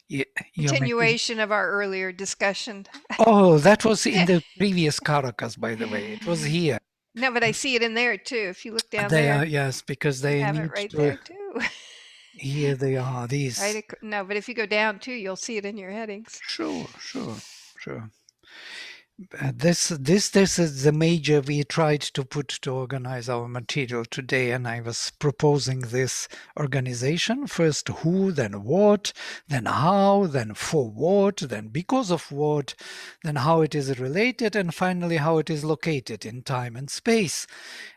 you're making... Continuation of our earlier discussion. Oh, that was in the previous Caracas, by the way. It was here. No, but I see it in there too. If you look down They are, there, yes, because you they have it need right to... there too. Here they are, these. No, but if you go down too, you'll see it in your headings. Sure, sure, sure. This is the major we tried to put to organize our material today, and I was proposing this organization: first who, then what, then how, then for what, then because of what, then how it is related, and finally how it is located in time and space.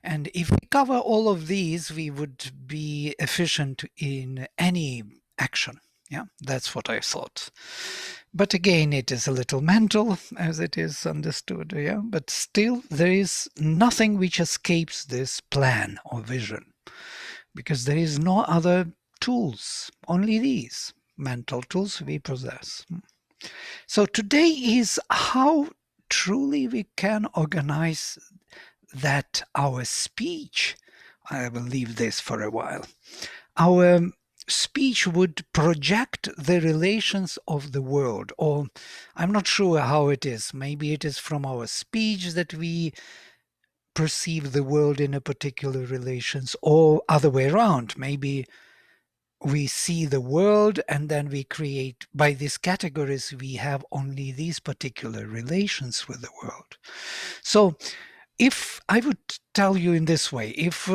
And if we cover all of these, we would be efficient in any action. Yeah, that's what I thought. But again, it is a little mental, as it is understood. Yeah, but still, there is nothing which escapes this plan or vision, because there is no other tools, only these mental tools we possess. So today is how truly we can organize that our speech, I will leave this for a while, our speech would project the relations of the world, or I'm not sure how it is. Maybe it is from our speech that we perceive the world in a particular relations, or other way around. Maybe we see the world and then we create, by these categories, we have only these particular relations with the world. So if I would tell you in this way, if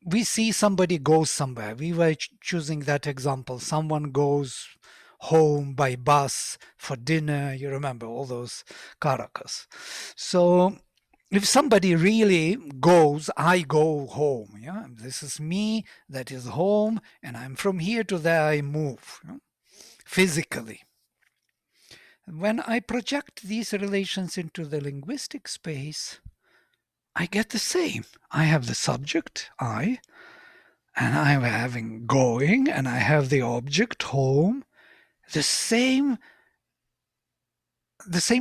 we see somebody goes somewhere, we were choosing that example, someone goes home by bus for dinner, you remember all those Caracas. So if somebody really goes, I go home, yeah, this is me, that is home, and I'm from here to there, I move, yeah? Physically. When I project these relations into the linguistic space, I get the same. I have the subject, I, and I'm having going, and I have the object, home, the same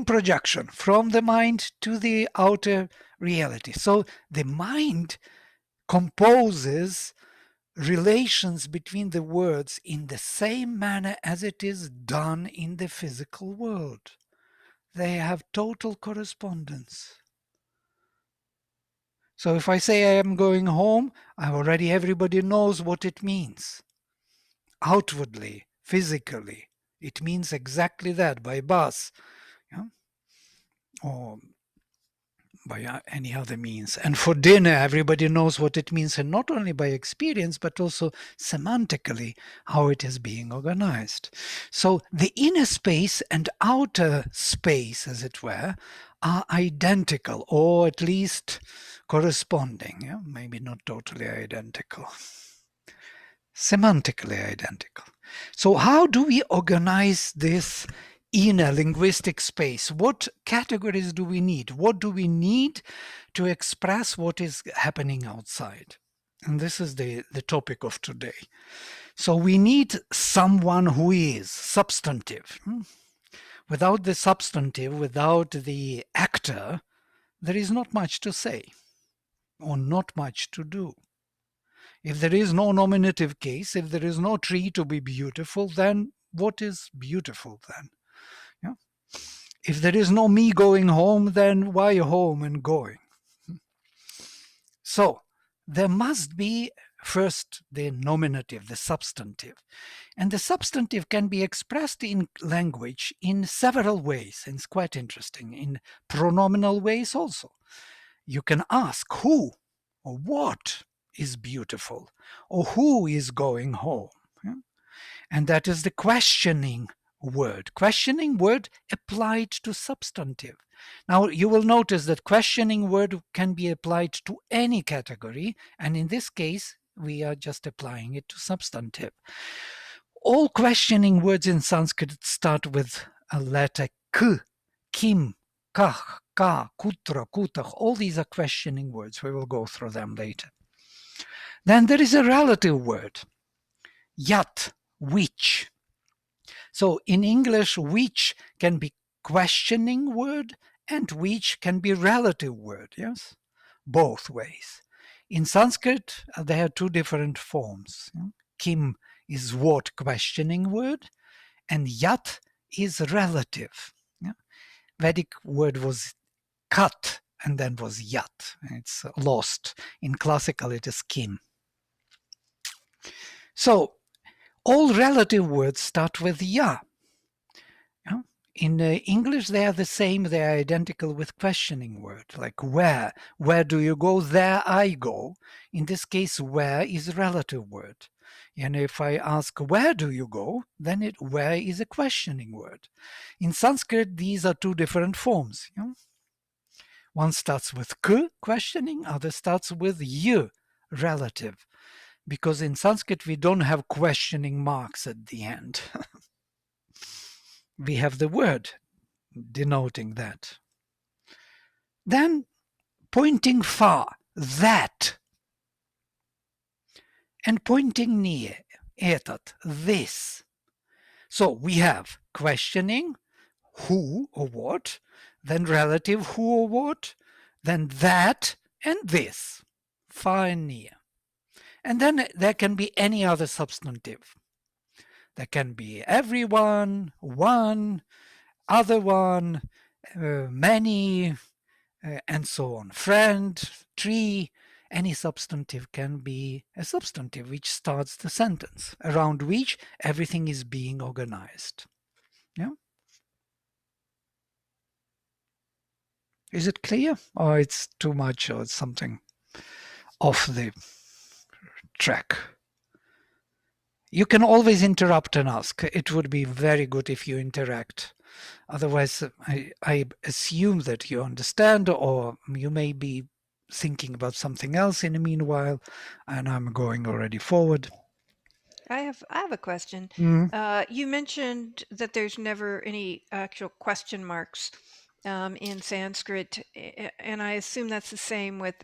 projection from the mind to the outer reality. So the mind composes relations between the words in the same manner as it is done in the physical world. They have total correspondence. So if I say I am going home, everybody knows what it means. Outwardly, physically, it means exactly that, by bus, yeah? Or by any other means. And for dinner, everybody knows what it means, and not only by experience, but also semantically, how it is being organized. So the inner space and outer space, as it were, are identical, or at least corresponding. Yeah? Maybe not totally identical. Semantically identical. So how do we organize this inner linguistic space? What categories do we need? What do we need to express what is happening outside? And this is the topic of today. So we need someone who is substantive. Without the substantive, without the actor, there is not much to say or not much to do. If there is no nominative case, if there is no tree to be beautiful, then what is beautiful then? Yeah? If there is no me going home, then why home and going? So there must be first the nominative, the substantive. And the substantive can be expressed in language in several ways. And it's quite interesting. In pronominal ways also. You can ask who or what is beautiful, or who is going home. Yeah? And that is the questioning word applied to substantive. Now you will notice that questioning word can be applied to any category, and in this case we are just applying it to substantive. All questioning words in Sanskrit start with a letter k, kim, kah, ka, kutra, kutach. All these are questioning words. We will go through them later. Then there is a relative word, yat, which. So in English, which can be questioning word and which can be relative word, yes? Both ways. In Sanskrit, they have two different forms. Kim is what, questioning word, And yat is relative. Yeah? Vedic word was kat and then was yat. It's lost. In classical, it is kim. So all relative words start with ya. Yeah? In English, they are the same. They are identical with questioning word, like where. Where do you go? There I go. In this case, where is a relative word. And if I ask, where do you go? Then where is a questioning word. In Sanskrit, these are two different forms. You know? One starts with k, questioning, other starts with y, relative. Because in Sanskrit, we don't have questioning marks at the end. We have the word denoting that. Then pointing far, that. And pointing near, этот, this. So we have questioning, who or what, then relative who or what, then that and this, far and near. And then there can be any other substantive. There can be everyone, one, other one, many, and so on. Friend, tree, any substantive can be a substantive which starts the sentence, around which everything is being organized. Yeah? Is it clear? Or it's too much, or it's something off the track? You can always interrupt and ask. It would be very good if you interact. Otherwise, I assume that you understand, or you may be thinking about something else in the meanwhile, and I'm going already forward. I have a question. You mentioned that there's never any actual question marks in Sanskrit, and I assume that's the same with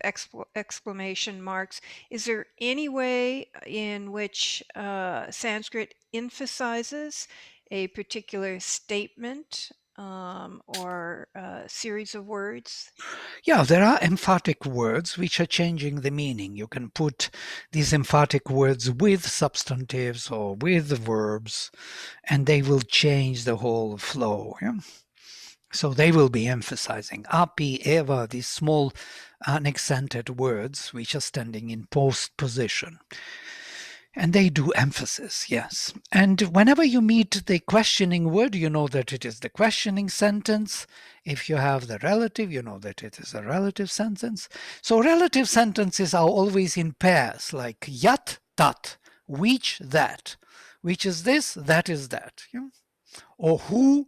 exclamation marks. Is there any way in which Sanskrit emphasizes a particular statement or series of words? Yeah, there are emphatic words which are changing the meaning. You can put these emphatic words with substantives or with verbs, and they will change the whole flow. Yeah? So they will be emphasizing api, eva, these small unaccented words which are standing in post position. And they do emphasis, yes. And whenever you meet the questioning word, you know that it is the questioning sentence. If you have the relative, you know that it is a relative sentence. So relative sentences are always in pairs, like yat, tat, which, that. Which is this, that is that. Yeah? Or who,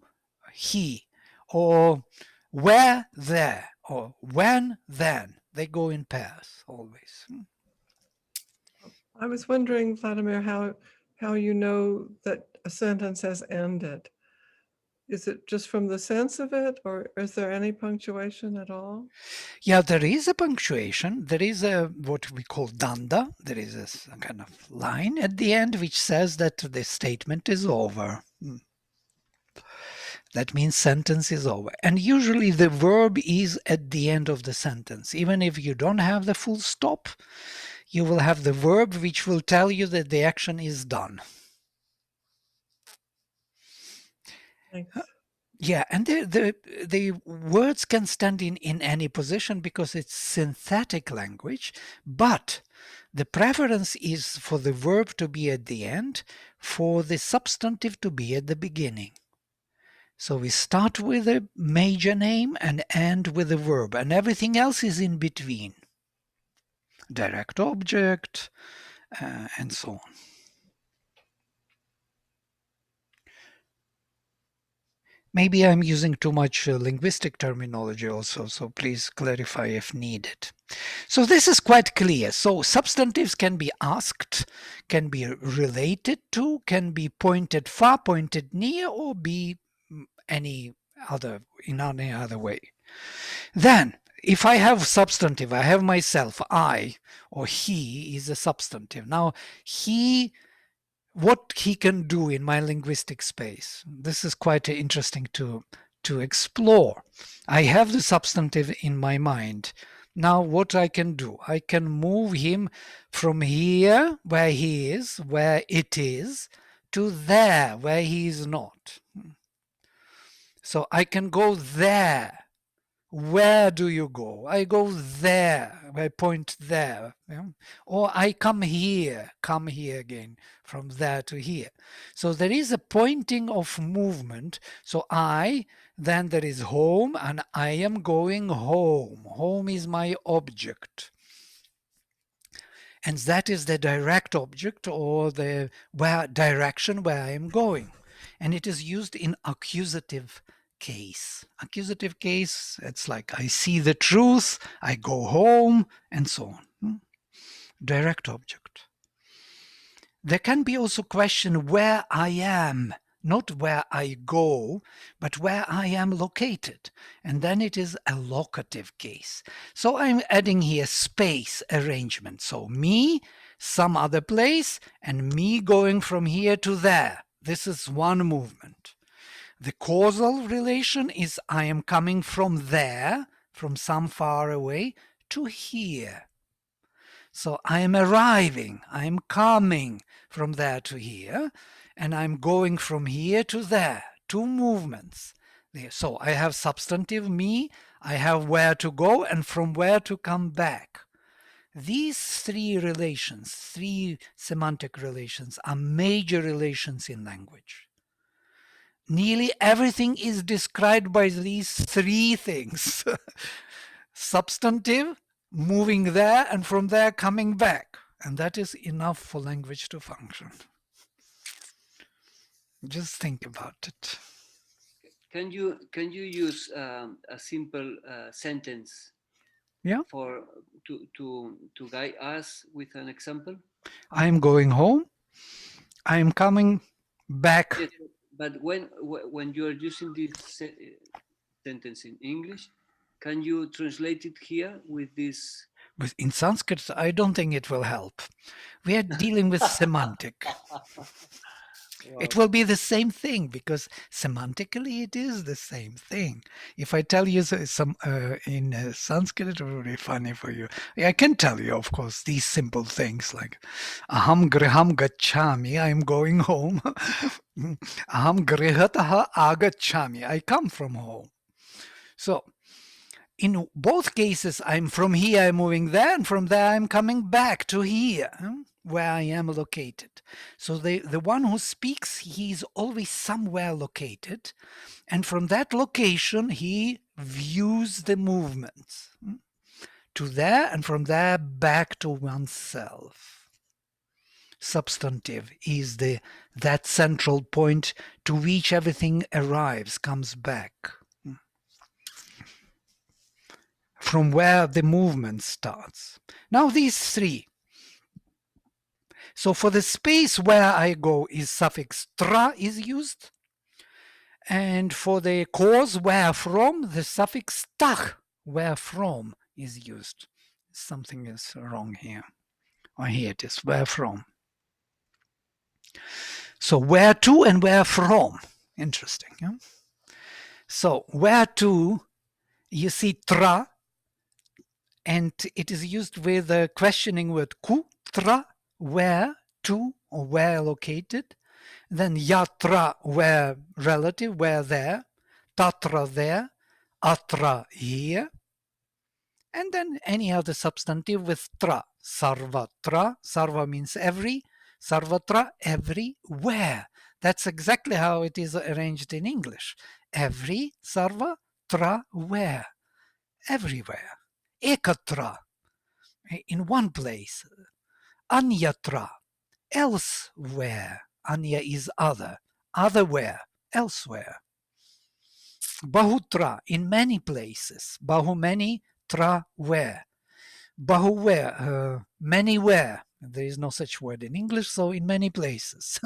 he. Or where, there. Or when, then. They go in pairs always. I was wondering, Vladimir, how you know that a sentence has ended. Is it just from the sense of it, or is there any punctuation at all? Yeah, there is a punctuation. There is a what we call danda. There is a kind of line at the end which says that the statement is over. That means sentence is over. And usually the verb is at the end of the sentence. Even if you don't have the full stop, you will have the verb which will tell you that the action is done. Thanks. Yeah, and the words can stand in any position because it's synthetic language, but the preference is for the verb to be at the end, for the substantive to be at the beginning. So we start with a major name and end with a verb, and everything else is in between. Direct object, and so on. Maybe I'm using too much linguistic terminology also, so please clarify if needed. So this is quite clear. So substantives can be asked, can be related to, can be pointed far, pointed near, or be in any other way. Then, if I have substantive, I have myself, I, or he is a substantive. Now, what he can do in my linguistic space. This is quite interesting to explore. I have the substantive in my mind. Now what I can do, I can move him from here, where he is, where it is, to there where he is not. So I can go there. Where do you go? I go there. I point there. Yeah? Or I come here again, from there to here. So there is a pointing of movement. So then there is home, and I am going home. Home is my object. And that is the direct object, or the direction where I am going. And it is used in accusative case. Accusative case, it's like I see the truth, I go home, and so on. Direct object. There can be also question where I am, not where I go, but where I am located. And then it is a locative case. So I'm adding here space arrangement. So me, some other place, and me going from here to there. This is one movement. The causal relation is I am coming from there, from some far away, to here. So I am arriving, I am coming from there to here, and I'm going from here to there. Two movements. So I have substantive me, I have where to go, and from where to come back. These three relations, three semantic relations, are major relations in language. Nearly everything is described by these three things. Substantive, moving there, and from there coming back. And that is enough for language to function. Just think about it. Can you use a simple sentence? Yeah. To guide us with an example. I am going home. I am coming back. Yes, but when you are using this sentence in English, can you translate it here with this? In Sanskrit, I don't think it will help. We are dealing with semantic. Wow. It will be the same thing, because semantically it is the same thing. If I tell you some in Sanskrit, it will be funny for you. I can tell you, of course, these simple things like aham griham gacchami, I am going home. Aham grihataha agacchami, I come from home. So in both cases, I'm from here, I'm moving there, and from there I'm coming back to here, where I am located. So the one who speaks, he's always somewhere located, and from that location he views the movements to there, and from there back to oneself. Substantive is that central point to which everything arrives, comes back, from where the movement starts. Now these three. So for the space where I go is suffix tra is used. And for the cause where from, the suffix tach, where from, is used. Something is wrong here. Oh, here it is, where from. So where to and where from. Interesting. Yeah? So where to, you see tra, and it is used with the questioning word ku, tra, where, to, or where located. Then yatra, where relative, where there. Tatra, there. Atra, here. And then any other substantive with tra. Sarvatra, sarva means every. Sarvatra, everywhere. That's exactly how it is arranged in English. Every, sarva, tra, where. Everywhere. Ekatra, in one place. Anyatra, elsewhere. Anya is other. Otherwhere, elsewhere. Bahutra, in many places. Bahu, many. Tra, where. Bahu, where. Many where. There is no such word in English, so in many places.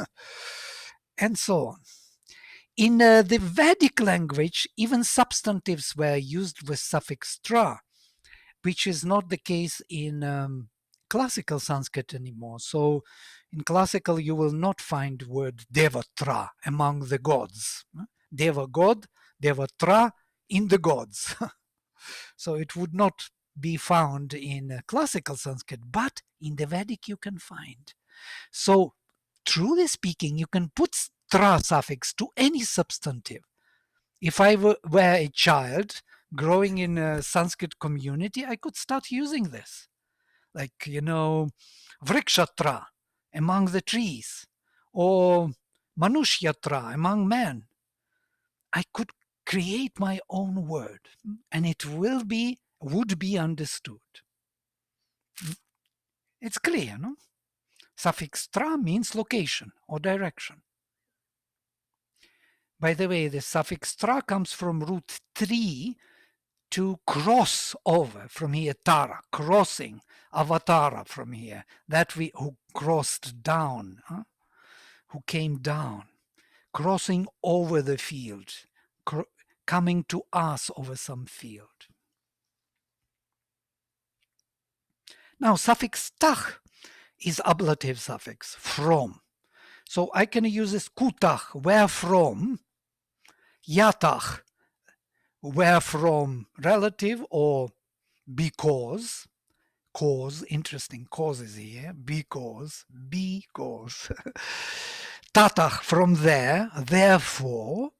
And so on. In the Vedic language, even substantives were used with suffix tra, which is not the case in classical Sanskrit anymore. So in classical, you will not find the word devatra among the gods. Deva, god, devatra, in the gods. So it would not be found in classical Sanskrit, but in the Vedic you can find. So truly speaking, you can put tra suffix to any substantive. If I were a child growing in a Sanskrit community, I could start using this. Like, vrikshatra, among the trees, or manushyatra, among men. I could create my own word, and it would be understood. It's clear, no? Suffix tra means location or direction. By the way, the suffix tra comes from root 3, to cross over from here, tara, crossing, avatara from here, that who crossed down, who came down, crossing over the field, coming to us over some field. Now, suffix tach is ablative suffix, from. So I can use this kutach, where from, yatach, where from, relative, or because, cause, interesting causes here, because, tatach, from there, therefore,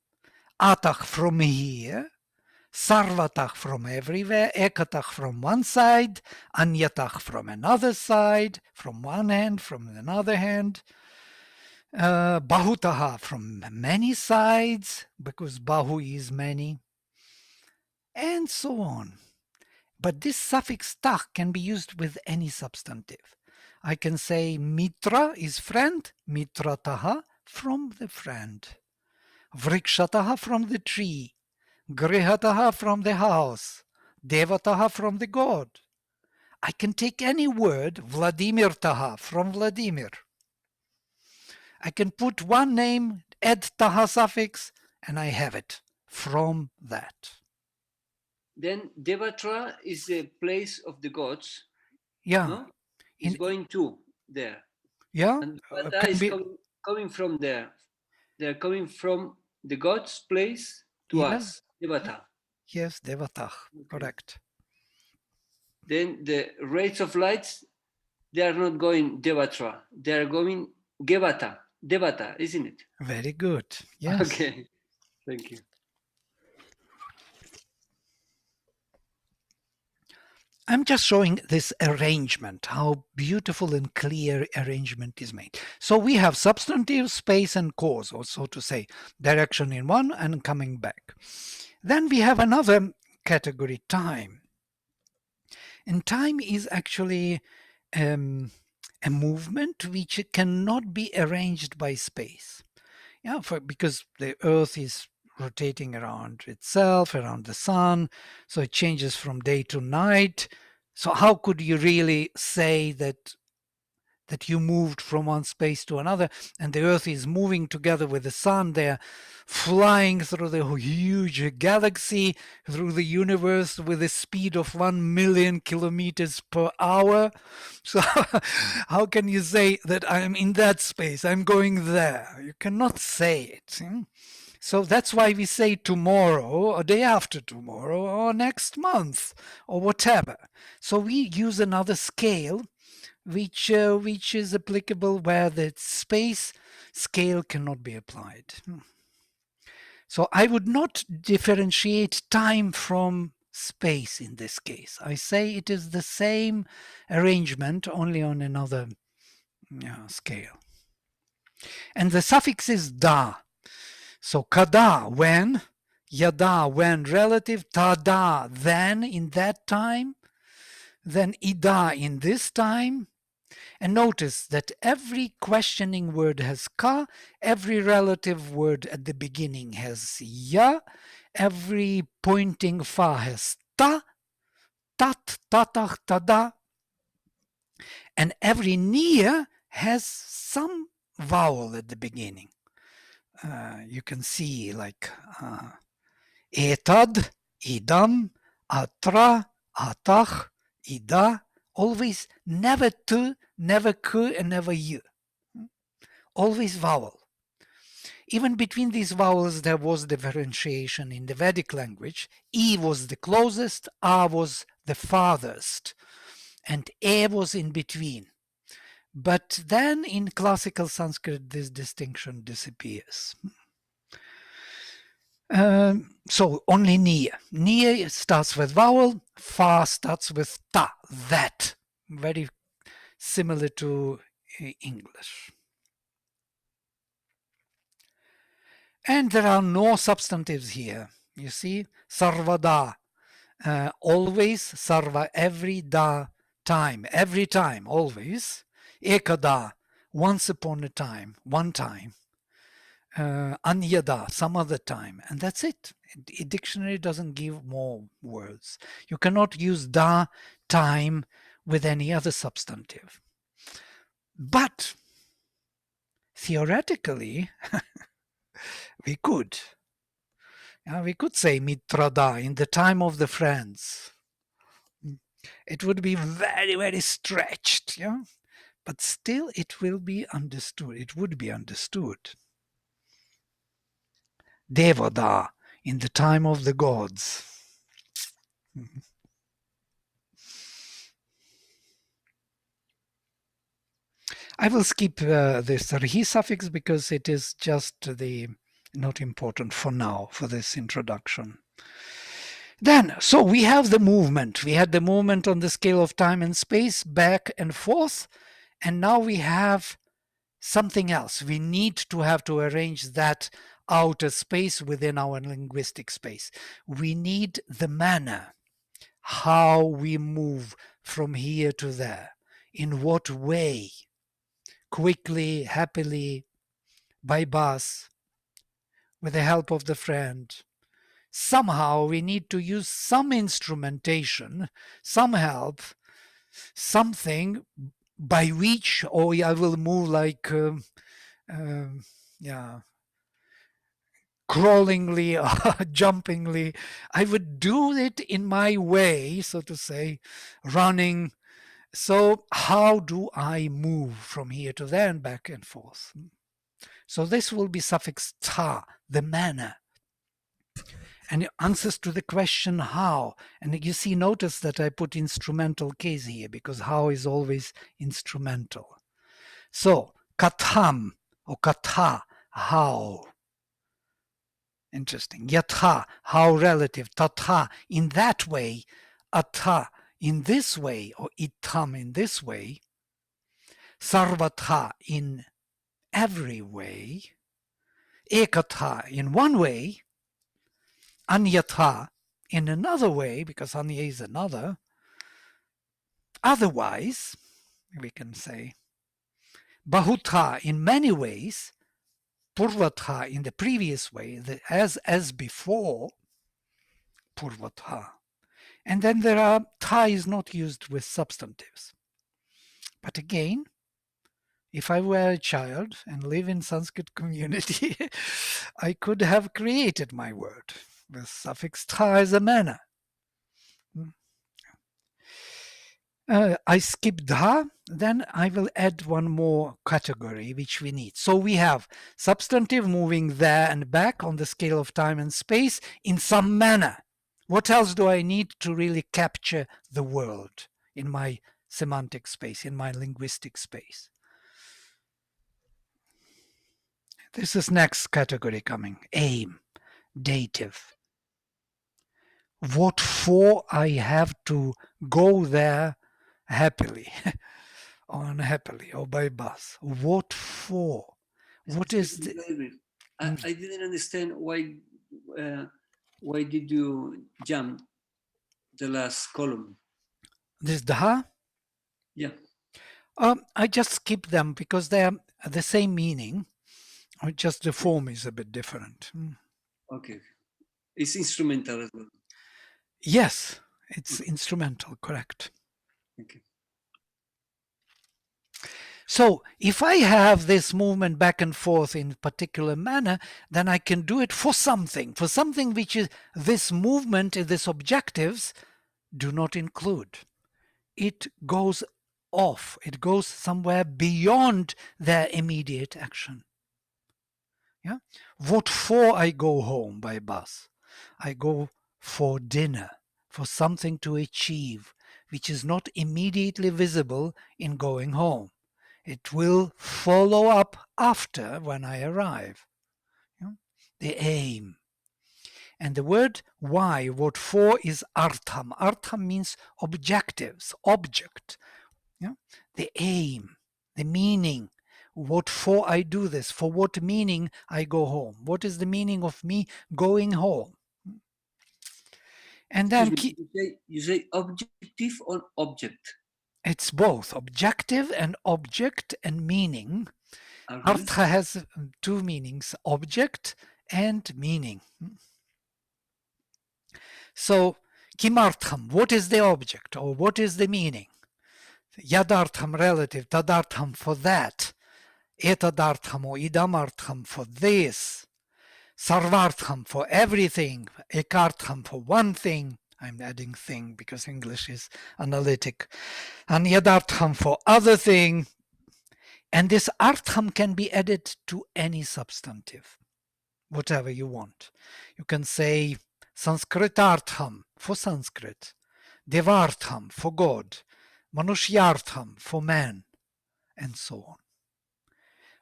atach, from here, sarvatach, from everywhere, ekatach, from one side, anyatach, from another side, from one hand, from another hand, bahutaha, from many sides, because bahu is many, and so on. But this suffix tach can be used with any substantive. I can say mitra is friend, mitrataha, from the friend, vrikshataha, from the tree, grihataha, from the house, devataha, from the god. I can take any word, Vladimirtaha, from Vladimir. I can put one name, add taha suffix, and I have it from that. Then Devatra is the place of the gods. Yeah. No? It's going to there. Yeah. And Devata is coming from there. They're coming from the gods' place to us. Devata. Yes, Devata. Okay. Correct. Then the rays of lights, they are not going Devatra. They are going Gevata. Devata, isn't it? Very good. Yes. Okay. Thank you. I'm just showing this arrangement, how beautiful and clear arrangement is made. So we have substantive, space, and cause, or so to say, direction in one and coming back. Then we have another category, time. And time is actually a movement which cannot be arranged by space. Yeah, because the Earth is rotating around itself, around the sun, so it changes from day to night. So how could you really say that you moved from one space to another, and the Earth is moving together with the sun? They're flying through the huge galaxy, through the universe with a speed of 1 million kilometers per hour. So how can you say that I'm in that space, I'm going there? You cannot say it. So that's why we say tomorrow, or day after tomorrow, or next month, or whatever. So we use another scale which is applicable where the space scale cannot be applied. So I would not differentiate time from space in this case. I say it is the same arrangement, only on another scale. And the suffix is da. So kada, when, yada, when, relative, tada, then, in that time, then ida, in this time. And notice that every questioning word has ka, every relative word at the beginning has ya, every pointing fa has ta, tat, tatach, tada, and every niya has some vowel at the beginning. You can see like etad, idam, atra, atach, ida, always never tu, never ku, and never you. Always vowel. Even between these vowels, there was differentiation in the Vedic language. E was the closest, A was the farthest, and E was in between. But then in classical Sanskrit, this distinction disappears. So only niya. Niya starts with vowel, fa starts with ta, that. Very similar to English. And there are no substantives here. You see, sarvada, always, sarva, every, da, time, every time, always. Ekada, once upon a time, one time. Anyada, some other time, and that's it. A dictionary doesn't give more words. You cannot use da, time, with any other substantive. But theoretically, we could. We could say mitrada, in the time of the friends. It would be very, very stretched, yeah? But still it will be understood. It would be understood. Devada, in the time of the gods. I will skip this rhi suffix because it is just the not important for now, for this introduction. Then, so we have the movement. We had the movement on the scale of time and space, back and forth, and now we have something else. We need to have to arrange that outer space within our linguistic space. We need the manner, how we move from here to there, in what way, quickly, happily, by bus, with the help of the friend. Somehow we need to use some instrumentation, some help, something by which, I will move like, crawlingly or jumpingly. I would do it in my way, so to say, running. So how do I move from here to there and back and forth? So this will be suffix ta, the manner. And it answers to the question how. And you see, notice that I put instrumental case here because how is always instrumental. So katham or katha, how. Interesting. Yatha, how relative. Tatha, in that way. Atha, in this way. Or itam, in this way. Sarvatha, in every way. Ekatha, in one way. Anyatha, in another way, because anya is another. Otherwise, we can say. Bahutha, in many ways. Purvatha, in the previous way, as before. Purvatha. And then there are, tha is not used with substantives. But again, if I were a child and live in Sanskrit community, I could have created my word with suffix tha as a manner. I skip dha, then I will add one more category which we need. So we have substantive moving there and back on the scale of time and space in some manner. What else do I need to really capture the world in my semantic space, in my linguistic space? This is next category coming. Aim, dative. What for I have to go there happily or unhappily or by bus? What for? What is the... I didn't understand why did you jump the last column? This dha? Yeah. I just skip them because they are the same meaning, or just the form is a bit different. Okay. It's instrumental as well. Yes, it's instrumental, correct. Okay. So if I have this movement back and forth in a particular manner, then I can do it for something which is this movement, this objectives do not include. It goes off. It goes somewhere beyond their immediate action. Yeah. What for I go home by bus? I go for dinner, for something to achieve, which is not immediately visible in going home. It will follow up after when I arrive. The aim. And the word why, what for, is artham. Artham means objectives, object. The aim, the meaning. What for I do this? For what meaning I go home? What is the meaning of me going home? And then you say objective or object? It's both objective and object and meaning. Artha has two meanings, object and meaning. So, kimartham, what is the object or what is the meaning? Yadartham relative, tadartham for that, etadartham or idamartham for this, sarvartham for everything, ekartham for one thing. I'm adding thing because English is analytic. And yadartham for other thing. And this artham can be added to any substantive, whatever you want. You can say Sanskritartham for Sanskrit, Devartham for God, Manushyartham for man, and so on.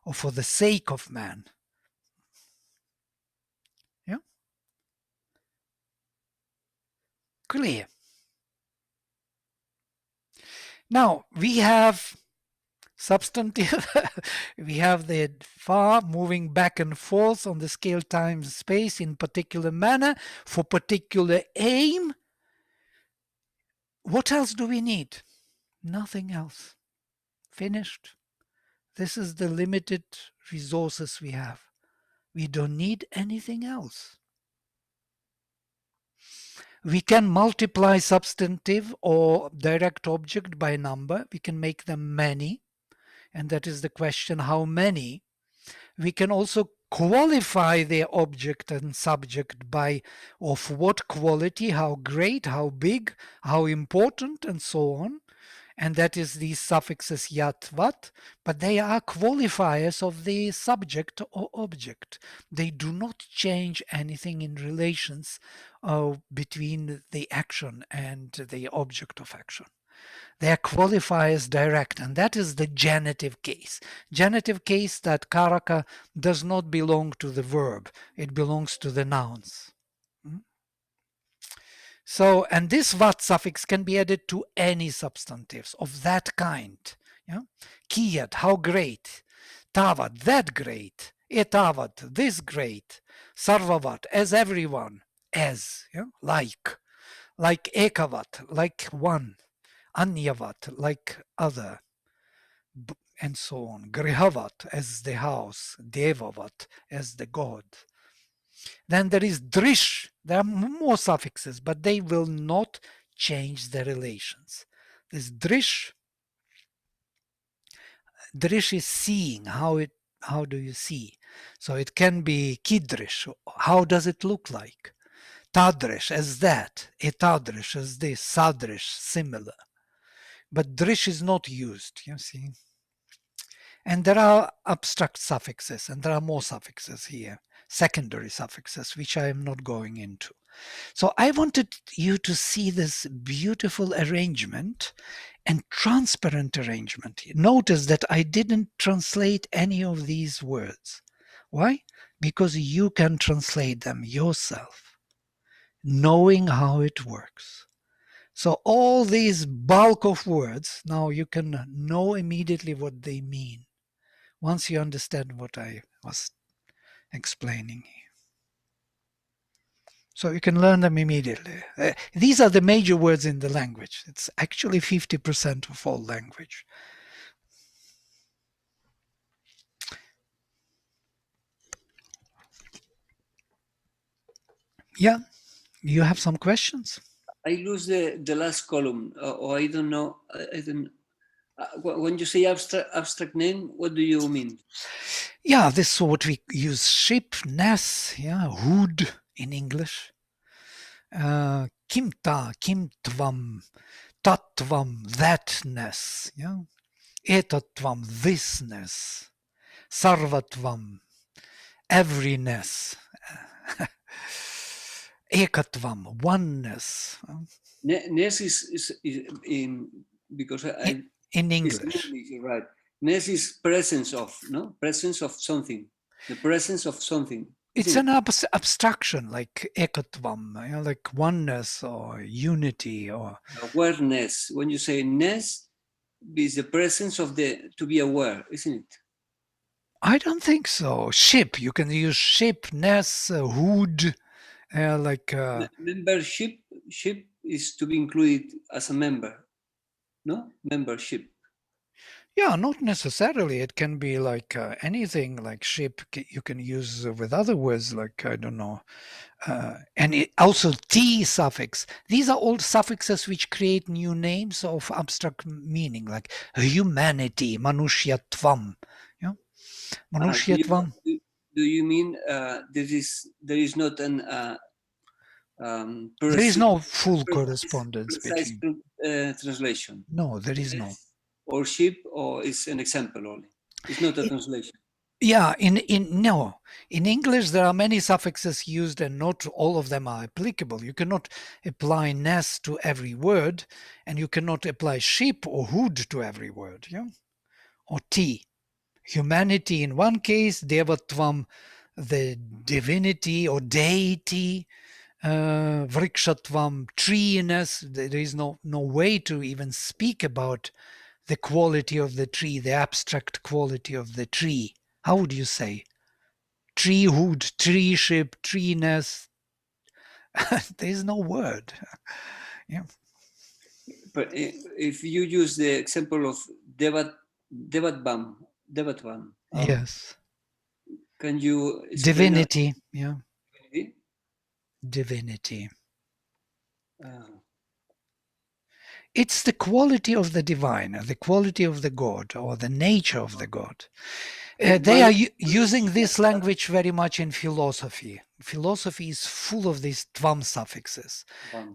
Or for the sake of man. Yeah? Clear. Now, we have substantive, we have the far moving back and forth on the scale time space in particular manner for particular aim. What else do we need? Nothing else. Finished. This is the limited resources we have. We don't need anything else. We can multiply substantive or direct object by number. We can make them many. And that is the question, how many? We can also qualify the object and subject by of what quality, how great, how big, how important, and so on. And that is these suffixes yat, vat, but they are qualifiers of the subject or object. They do not change anything in relations between the action and the object of action. They are qualifiers direct, and that is the genitive case. Genitive case that karaka does not belong to the verb, it belongs to the nouns. So, and this vat suffix can be added to any substantives of that kind. Yeah? Kiyat, how great. Tavat, that great. Etavat, this great. Sarvavat, as everyone. As, yeah? Like ekavat, like one. Anyavat, like other. And so on. Grihavat, as the house. Devavat, as the god. Then there is drish. There are more suffixes, but they will not change the relations. This drish is seeing. How do you see? So it can be kidrish. How does it look like? Tadrish as that. Etadrish as this. Sadrish, similar. But drish is not used, you see. And there are abstract suffixes, and there are more suffixes here, secondary suffixes, which I am not going into. So I wanted you to see this beautiful arrangement and transparent arrangement. Notice that I didn't translate any of these words. Why? Because you can translate them yourself, knowing how it works. So all these bulk of words, now you can know immediately what they mean once you understand what I was explaining here. So you can learn them immediately. These are the major words in the language. It's actually 50% of all language. Yeah, you have some questions? I lose the last column, or I don't know. I don't. When you say abstract name, what do you mean? Yeah, this is what we use: ship, ness, yeah, hood in English. Kimta, kimtvam, tatvam, thatness, yeah. Etatvam, thisness. Sarvatvam, everyness. Ekatvam, oneness. Ness is in because in English. Right. Nes is presence of, no? Presence of something. The presence of something. It's an abstraction, like ekatvam, like oneness or unity or awareness. When you say nes, is the presence of the to be aware, isn't it? I don't think so. Ship, you can use ship, ness, hood, like membership. Ship is to be included as a member, no? Membership. Yeah, not necessarily. It can be like anything, like ship. You can use with other words, like I don't know, and also T suffix. These are all suffixes which create new names of abstract meaning, like humanity, manushyatvam. Yeah, manushyatvam. Do you mean there is not an There is no full correspondence precise between. translation? No, there is no. Or ship, or is an example only. It's not a translation. Yeah, in English there are many suffixes used and not all of them are applicable. You cannot apply ness to every word, and you cannot apply ship or hood to every word, yeah? Or T. Humanity in one case, devatvam, the divinity or deity, vrikshatvam, treeness. There is no way to even speak about the quality of the tree, the abstract quality of the tree. How would you say? Tree hood, tree ship, treeness. There is no word. Yeah. But if you use the example of devatvam, Yes. can you explain Divinity. Yeah. Divinity. It's the quality of the divine, the quality of the God, or the nature of the God. They are using this language very much in philosophy. Philosophy is full of these tvam suffixes.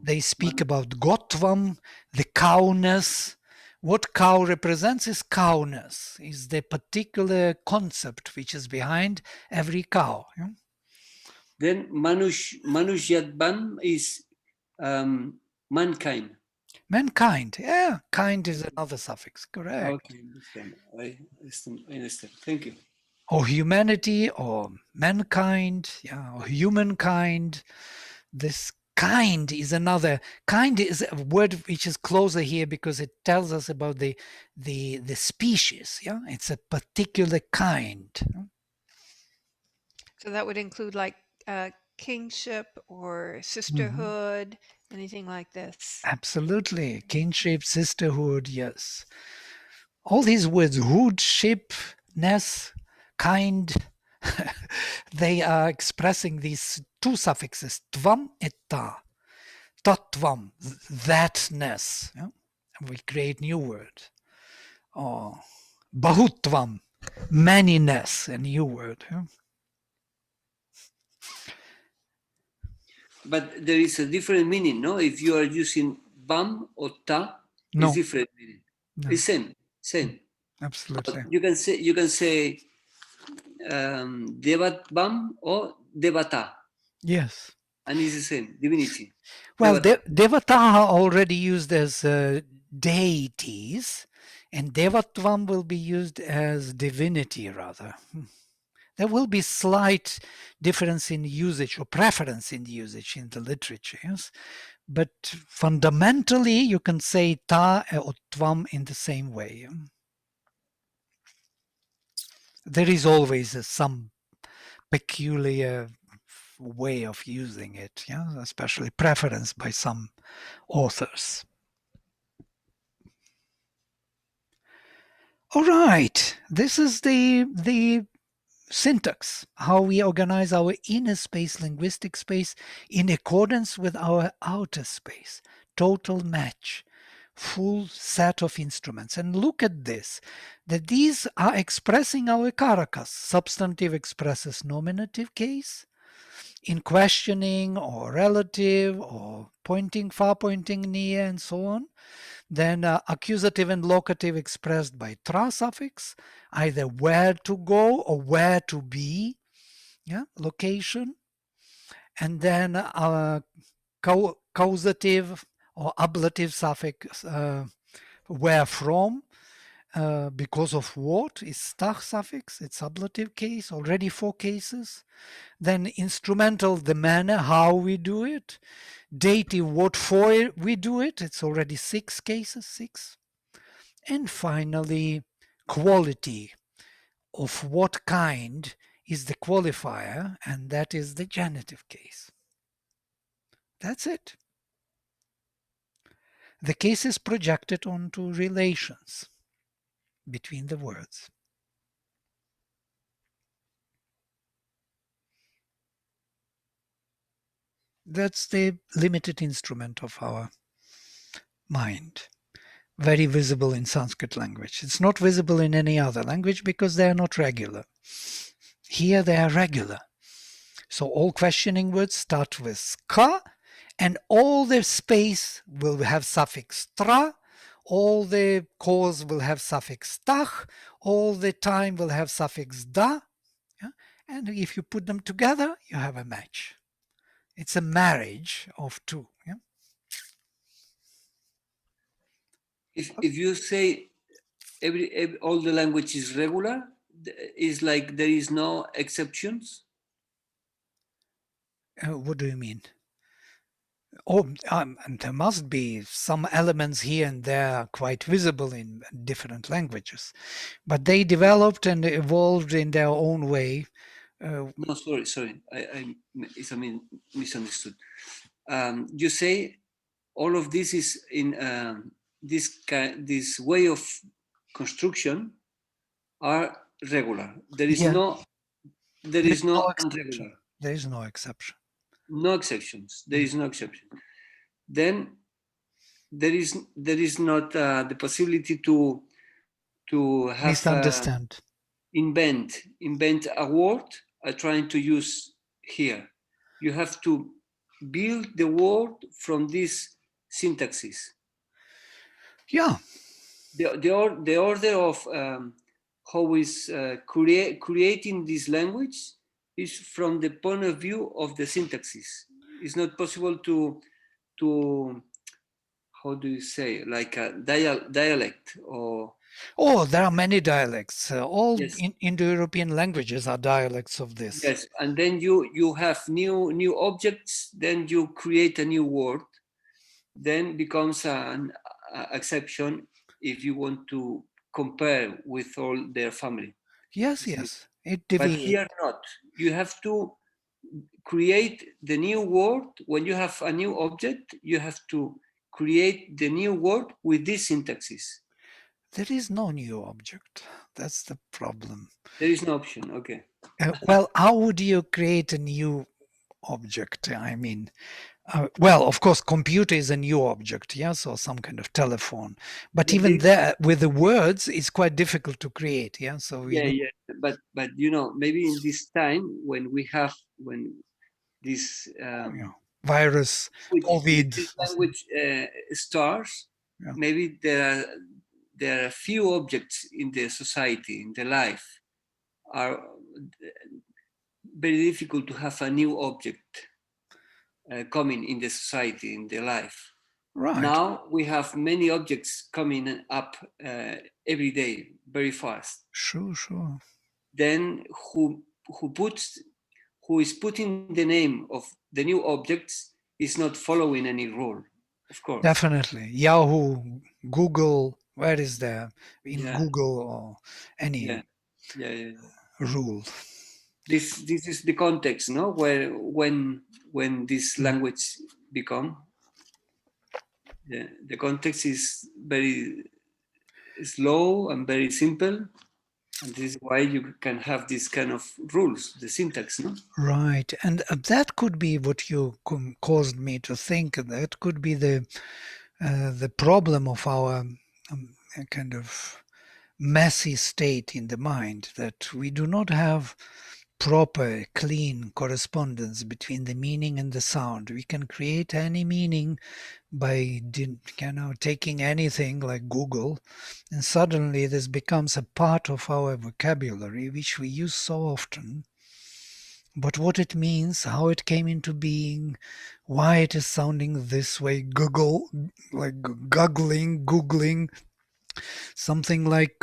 They speak about gotvam, the cowness. What cow represents is cowness, is the particular concept which is behind every cow. Yeah? Then Manushyatvam is mankind. Mankind, yeah, kind is another suffix, correct. Okay, I understand. Thank you. Or humanity, or mankind, yeah, or humankind. This kind is another. Kind is a word which is closer here because it tells us about the species. Yeah, it's a particular kind. So that would include like kingship or sisterhood, anything like this. Absolutely, kinship, sisterhood. Yes, all these words: hood, ship, ness, kind. They are expressing these two suffixes, tvam et ta. Tattvam, thatness. Yeah? We create new word. Or bahutvam, manyness, a new word. Yeah? But there is a different meaning, no? If you are using bam or ta, No. it's different meaning. No. It's same. Absolutely. You can say devat bam or devata. Yes. And it's the same, divinity. Well, devata are already used as deities, and devatvam will be used as divinity rather. There will be slight difference in usage or preference in usage in the literatures, but fundamentally you can say ta or tvam in the same way. There is always some peculiar way of using it, yeah, especially preference by some authors. All right, this is the syntax, how we organize our inner space, linguistic space, in accordance with our outer space. Total match, full set of instruments. And look at this, that these are expressing our karakas. Substantive expresses nominative case, in questioning or relative or pointing, far pointing, near, and so on. Then accusative and locative expressed by tra suffix, either where to go or where to be, yeah, location. And then causative or ablative suffix, where from, because of what is stach suffix, it's ablative case, already 4 cases. Then instrumental, the manner, how we do it. Dative, what for we do it, it's already 6 cases, 6. And finally, quality, of what kind is the qualifier, and that is the genitive case. That's it. The case is projected onto relations between the words. That's the limited instrument of our mind. Very visible in Sanskrit language. It's not visible in any other language because they are not regular. Here they are regular. So all questioning words start with ka, and all the space will have suffix tra, all the cause will have suffix tach, all the time will have suffix da, yeah? And if you put them together, you have a match. It's a marriage of two. Yeah? If you say all the language is regular, is like there is no exceptions. What do you mean? Oh, and there must be some elements here and there quite visible in different languages, but they developed and evolved in their own way. No, sorry, I misunderstood. You say all of this is in this way of construction are regular. There is no unregular. There is no exception. No exceptions. There is no exception. Then there is not the possibility to have Misunderstand. Invent a word trying to use here. You have to build the word from this syntaxes. Yeah. The order of how is creating this language is from the point of view of the syntaxes. It's not possible to how do you say, like a dialect or. Oh, there are many dialects. All Yes. Indo-European languages are dialects of this. Yes, and then you have new objects. Then you create a new word. Then becomes an exception if you want to compare with all their family. Yes, yes. But here not. You have to create the new word. When you have a new object, you have to create the new word with this syntaxes. There is no new object. That's the problem. There is no option. Okay. Well, how would you create a new object? I mean, well, of course, computer is a new object, yes, or some kind of telephone. But even there, with the words, it's quite difficult to create, yeah. So but you know, maybe in this time when this virus, COVID, this language starts, maybe there are a few objects in the society, in the life, are very difficult to have a new object coming in the society, in the life. Right. Now we have many objects coming up every day, very fast. Sure. Then who is putting the name of the new objects is not following any rule, of course. Definitely. Yahoo, Google, where is there in Google or any rule? This is the context, no? Where when this language become, the context is very slow and very simple, and this is why you can have this kind of rules, the syntax, no? Right, and that could be what you caused me to think. That could be the problem of our kind of messy state in the mind, that we do not have proper, clean correspondence between the meaning and the sound. We can create any meaning by taking anything like Google, and suddenly this becomes a part of our vocabulary, which we use so often. But what it means, how it came into being, why it is sounding this way, Google, like googling, something like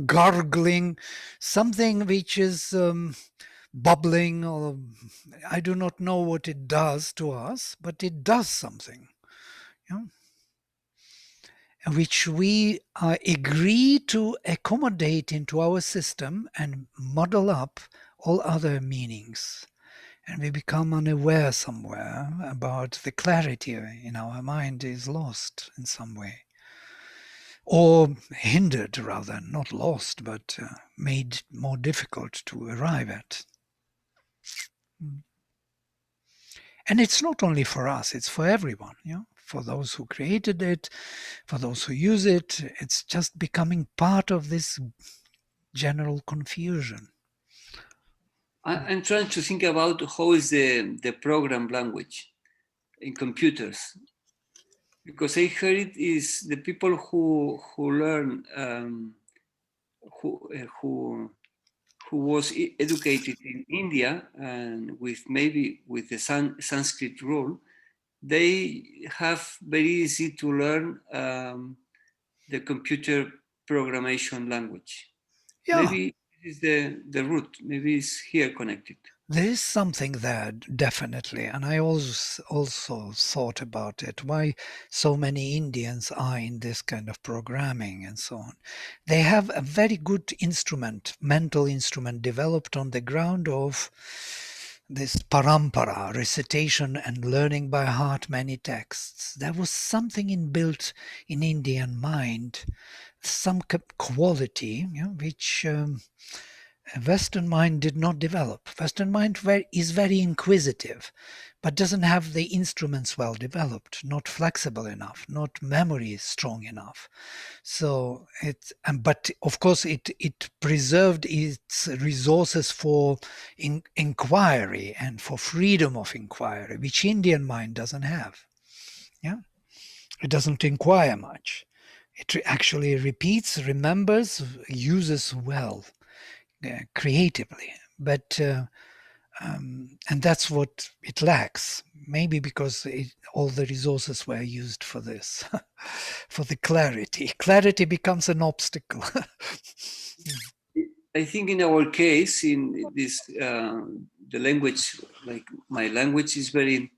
gargling, something which is bubbling, or I do not know what it does to us, but it does something, which we agree to accommodate into our system and muddle up all other meanings. And we become unaware somewhere about the clarity in our mind is lost in some way. Or hindered, rather, not lost, but made more difficult to arrive at. And it's not only for us, it's for everyone, for those who created it, for those who use it. It's just becoming part of this general confusion. I'm trying to think about how is the program language in computers, because I heard it is the people who learn who was educated in India and maybe with the Sanskrit rule, they have very easy to learn the computer programmation language. Yeah. Maybe it is the root. Maybe it's here connected. There is something there, definitely. And I also thought about it, why so many Indians are in this kind of programming and so on. They have a very good instrument, mental instrument, developed on the ground of this parampara, recitation and learning by heart many texts. There was something inbuilt in Indian mind, some quality, which Western mind did not develop. Western mind is very inquisitive, but doesn't have the instruments well developed, not flexible enough, not memory strong enough. So but of course it preserved its resources for inquiry and for freedom of inquiry, which Indian mind doesn't have. Yeah, it doesn't inquire much. It actually repeats, remembers, uses well. Creatively, but and that's what it lacks. Maybe because all the resources were used for this, for the clarity. Clarity becomes an obstacle. I think in our case, in this, the language, like my language, is very,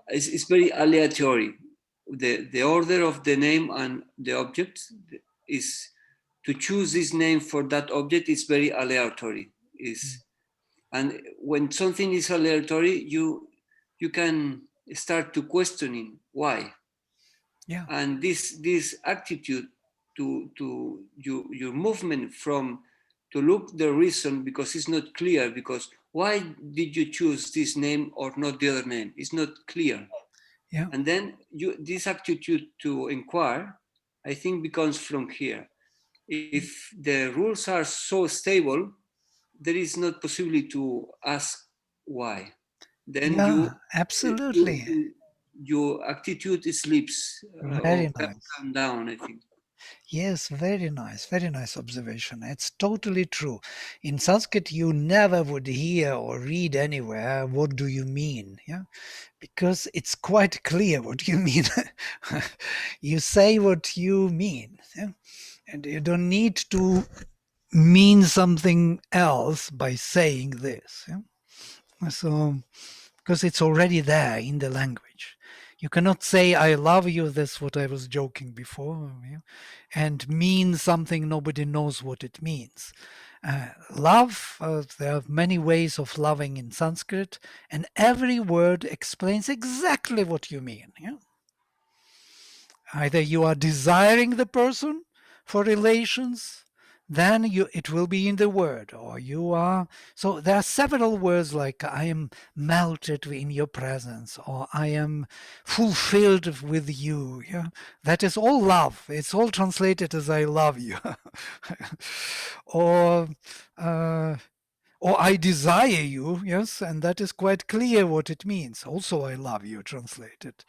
it's very aleatory. The order of the name and the object is to choose this name for that object is very aleatory. And when something is aleatory, you can start to questioning why. Yeah. And this attitude to your movement from to look the reason, because it's not clear, because why did you choose this name or not the other name? It's not clear. Yeah. And then this attitude to inquire, I think, becomes from here. If the rules are so stable, there is not possibility to ask why. Then absolutely. Your attitude sleeps Very or nice. come down, I think. Yes, very nice observation. It's totally true. In Sanskrit, you never would hear or read anywhere, what do you mean? Yeah, because it's quite clear what you mean. You say what you mean, yeah? And you don't need to mean something else by saying this. Yeah? So, because it's already there in the language. You cannot say, I love you, that's what I was joking before, and mean something nobody knows what it means. Love, there are many ways of loving in Sanskrit, and every word explains exactly what you mean. Yeah? Either you are desiring the person for relations, then it will be in the word, or you are. So there are several words like I am melted in your presence, or I am fulfilled with you. Yeah, that is all love. It's all translated as I love you, or. Or I desire you, yes, and that is quite clear what it means. Also, I love you, translated.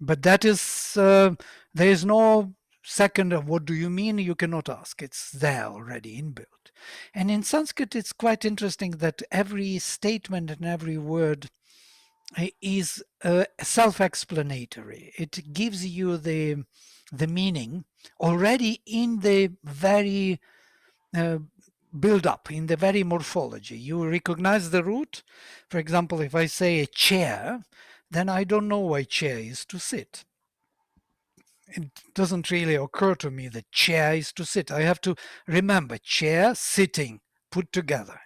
But that is, there is no second of what do you mean, you cannot ask. It's there already inbuilt. And in Sanskrit, it's quite interesting that every statement and every word is self-explanatory. It gives you the the meaning already in the very build up, in the very morphology. You recognize the root. For example, if I say a chair, then I don't know why chair is to sit. It doesn't really occur to me that chair is to sit. I have to remember chair, sitting, put together.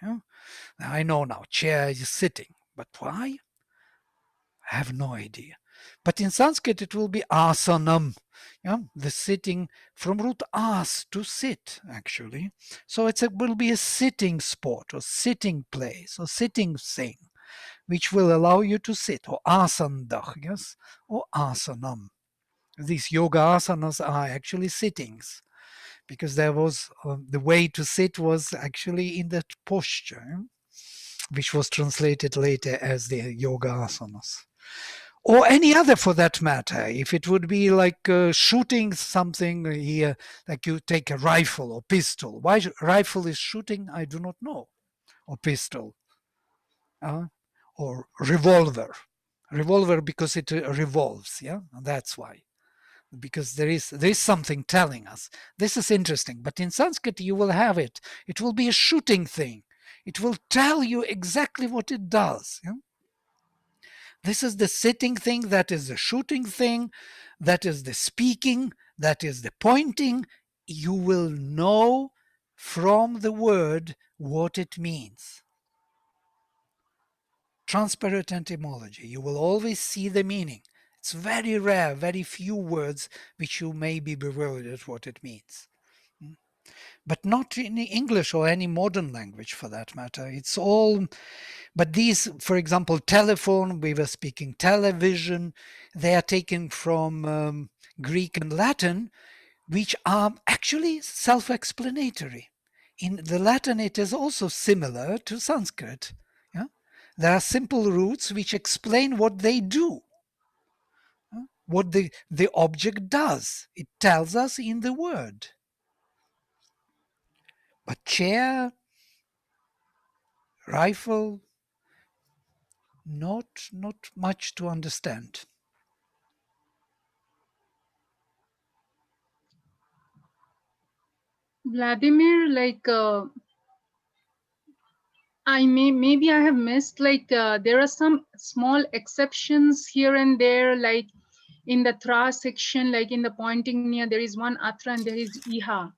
I know now chair is sitting, but why? I have no idea. But in Sanskrit, it will be asanam, the sitting from root as, to sit, actually. So it will be a sitting spot or sitting place or sitting thing, which will allow you to sit, or asandach, yes, or asanam. These yoga asanas are actually sittings, because there was the way to sit was actually in that posture, which was translated later as the yoga asanas. Or any other for that matter. If it would be like shooting something here, like you take a rifle or pistol. Why rifle is shooting, I do not know. Or pistol. Or revolver. Revolver because it revolves, yeah? And that's why. Because there is something telling us. This is interesting. But in Sanskrit, you will have it. It will be a shooting thing. It will tell you exactly what it does. Yeah? This is the sitting thing, that is the shooting thing, that is the speaking, that is the pointing. You will know from the word what it means. Transparent etymology. You will always see the meaning. It's very rare, very few words which you may be bewildered what it means. But not in English or any modern language for that matter. It's all, but these, for example, telephone, we were speaking television, they are taken from Greek and Latin, which are actually self-explanatory. In the Latin, it is also similar to Sanskrit. Yeah? There are simple roots which explain what they do, what the object does. It tells us in the word. But chair, rifle, not much to understand. Vladimir, like maybe I have missed, like there are some small exceptions here and there, like in the tra section, like in the pointing near, there is one atra and there is iha.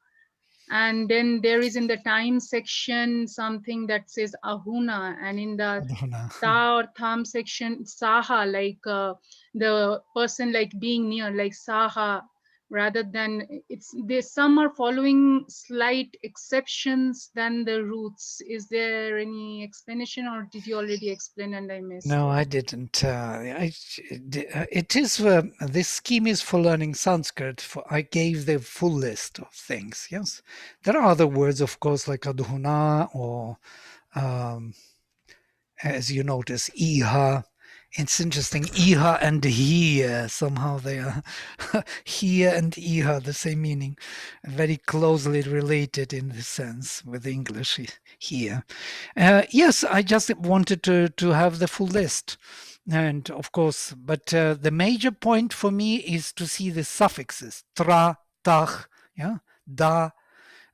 And then there is in the time section something that says ahuna, and in the ta or tham section saha, like the person like being near, like saha, rather than it's there. Some are following slight exceptions than the roots. Is there any explanation, or did you already explain and I missed? No, I didn't. It is this scheme is for learning Sanskrit. I gave the full list of things. Yes, there are other words, of course, like adhuna or, as you notice, iha. It's interesting. Iha and here, somehow they are here and iha, the same meaning, very closely related in the sense with English here. Yes, I just wanted to have the full list. And of course, but the major point for me is to see the suffixes, tra, tach, yeah, da.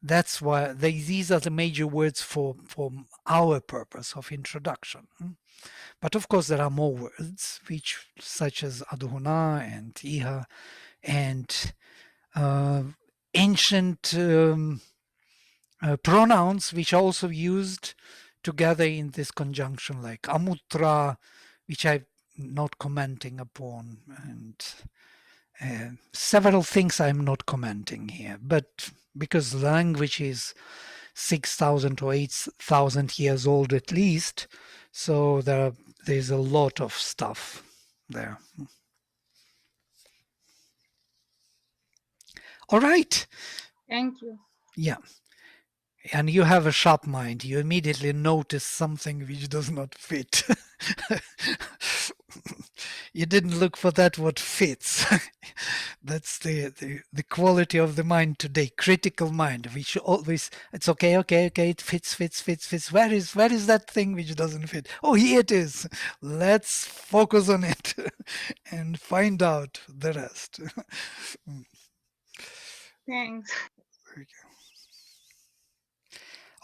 That's why these are the major words for our purpose of introduction. But of course, there are more words, which such as adhuna and iha, and ancient pronouns, which are also used together in this conjunction, like amutra, which I'm not commenting upon, and several things I'm not commenting here. But because language is 6,000 or 8,000 years old at least, so there's a lot of stuff there. All right. Thank you. Yeah. And you have a sharp mind. You immediately notice something which does not fit. You didn't look for that what fits. That's the quality of the mind today, critical mind, which always, it's okay, it fits. Where is that thing which doesn't fit? Oh, here it is. Let's focus on it and find out the rest. Thanks.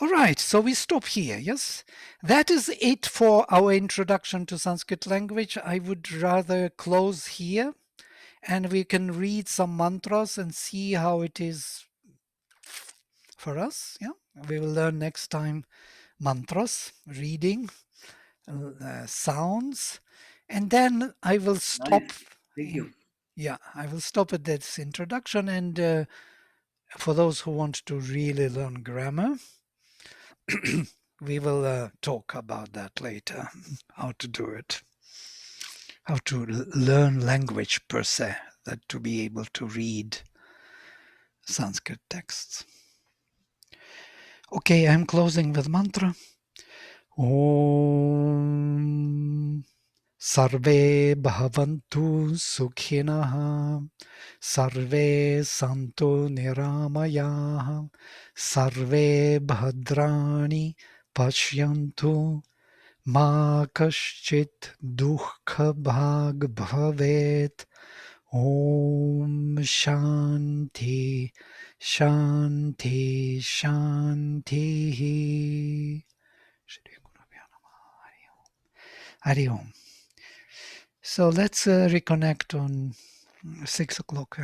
All right, so we stop here, yes? That is it for our introduction to Sanskrit language. I would rather close here and we can read some mantras and see how it is for us. Yeah, we will learn next time mantras, reading, sounds, and then I will stop. Nice. Thank you. Yeah, I will stop at this introduction, and for those who want to really learn grammar, we will talk about that later, how to do it, how to learn language per se, that to be able to read Sanskrit texts. Okay, I'm closing with mantra. Om Sarve Bhavantu Sukhinah Sarve Santu Niramayaha Sarve Bhadrani Pashyantu Ma Kaschit Dukkha Bhag Bhavet Om Shanti Shanti Shanti Hari Om. So let's reconnect on 6 o'clock.